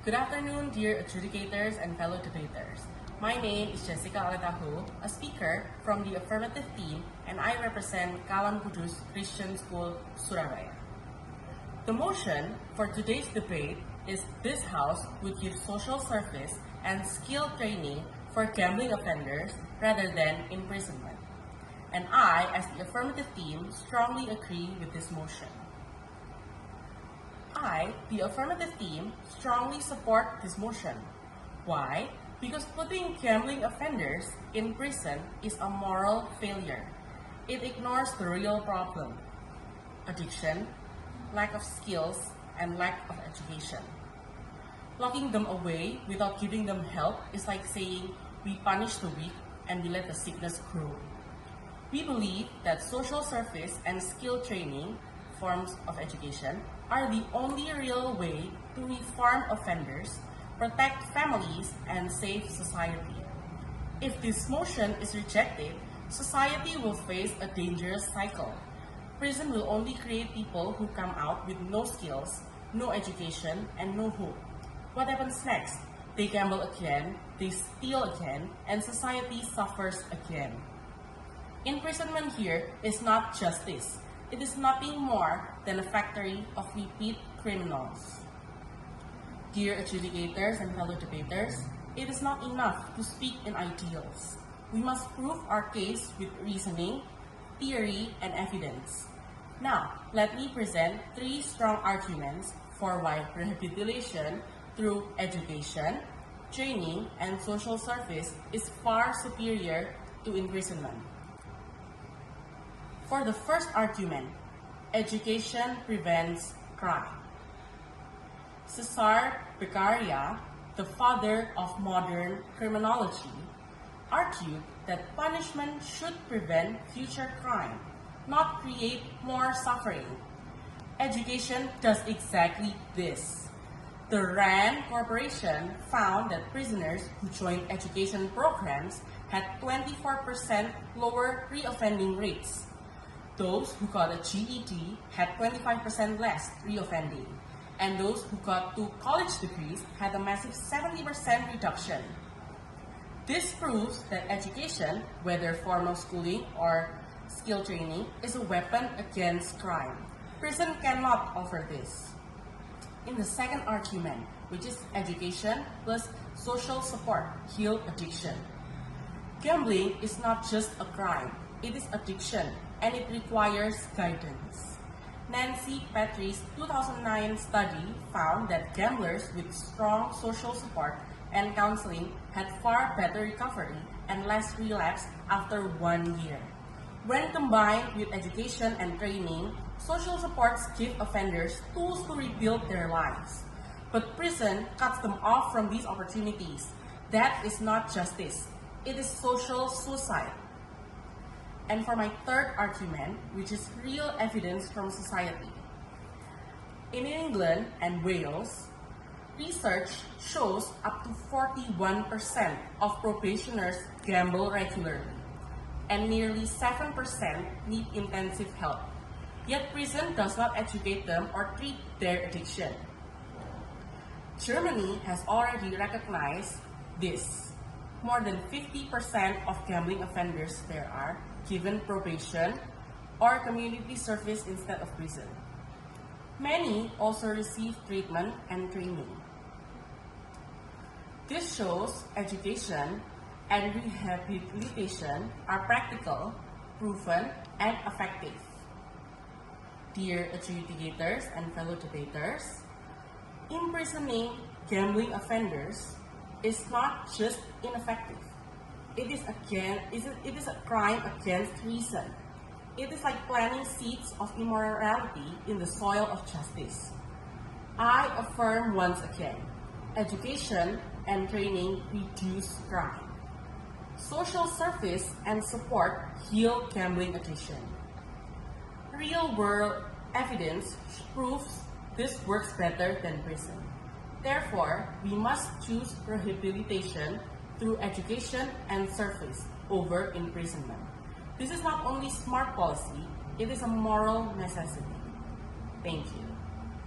Good afternoon, dear adjudicators and fellow debaters. My name is Aletha Ho, a speaker from the affirmative team, and I represent Kalam Kudus Christian School, Surabaya. The motion for today's debate is this House would give social service and skill training for gambling offenders rather than imprisonment. And I, as the affirmative team, strongly agree with this motion. I, the affirmative team, strongly support this motion. Why? Because putting gambling offenders in prison is a moral failure. It ignores the real problem: addiction, lack of skills, and lack of education. Locking them away without giving them help is like saying we punish the weak and we let the sickness grow. We believe that social service and skill training forms of education are the only real way to reform offenders, protect families, and save society. If this motion is rejected, society will face a dangerous cycle. Prison will only create people who come out with no skills, no education, and no hope. What happens next? They gamble again, they steal again, and society suffers again. Imprisonment here is not justice. It is nothing more than a factory of repeat criminals. Dear adjudicators and fellow debaters, it is not enough to speak in ideals. We must prove our case with reasoning, theory, and evidence. Now, let me present 3 strong arguments for why rehabilitation through education, training, and social service is far superior to imprisonment. For the first argument, education prevents crime. Cesar Beccaria, the father of modern criminology, argued that punishment should prevent future crime, not create more suffering. Education does exactly this. The RAND Corporation found that prisoners who joined education programs had 24% lower reoffending rates. Those who got a GED had 25% less reoffending, and those who got 2 college degrees had a massive 70% reduction. This proves that education, whether formal schooling or skill training, is a weapon against crime. Prison cannot offer this. In the second argument, which is education plus social support heal addiction. Gambling is not just a crime, it is addiction, and it requires guidance. Nancy Petrie's 2009 study found that gamblers with strong social support and counseling had far better recovery and less relapse after 1 year. When combined with education and training, social supports give offenders tools to rebuild their lives. But prison cuts them off from these opportunities. That is not justice. It is social suicide. And for my third argument, which is real evidence from society. In England and Wales, research shows up to 41% of probationers gamble regularly, and nearly 7% need intensive help. Yet prison does not educate them or treat their addiction. Germany has already recognized this. More than 50% of gambling offenders there are given probation or community service instead of prison. Many also receive treatment and training. This shows education and rehabilitation are practical, proven, and effective. Dear adjudicators and fellow debaters, imprisoning gambling offenders is not just ineffective. It is a crime against reason. It is like planting seeds of immorality in the soil of justice. I affirm once again, education and training reduce crime. Social service and support heal gambling addiction. Real-world evidence proves this works better than prison. Therefore, we must choose rehabilitation through education and service over imprisonment. This is not only smart policy, it is a moral necessity. Thank you.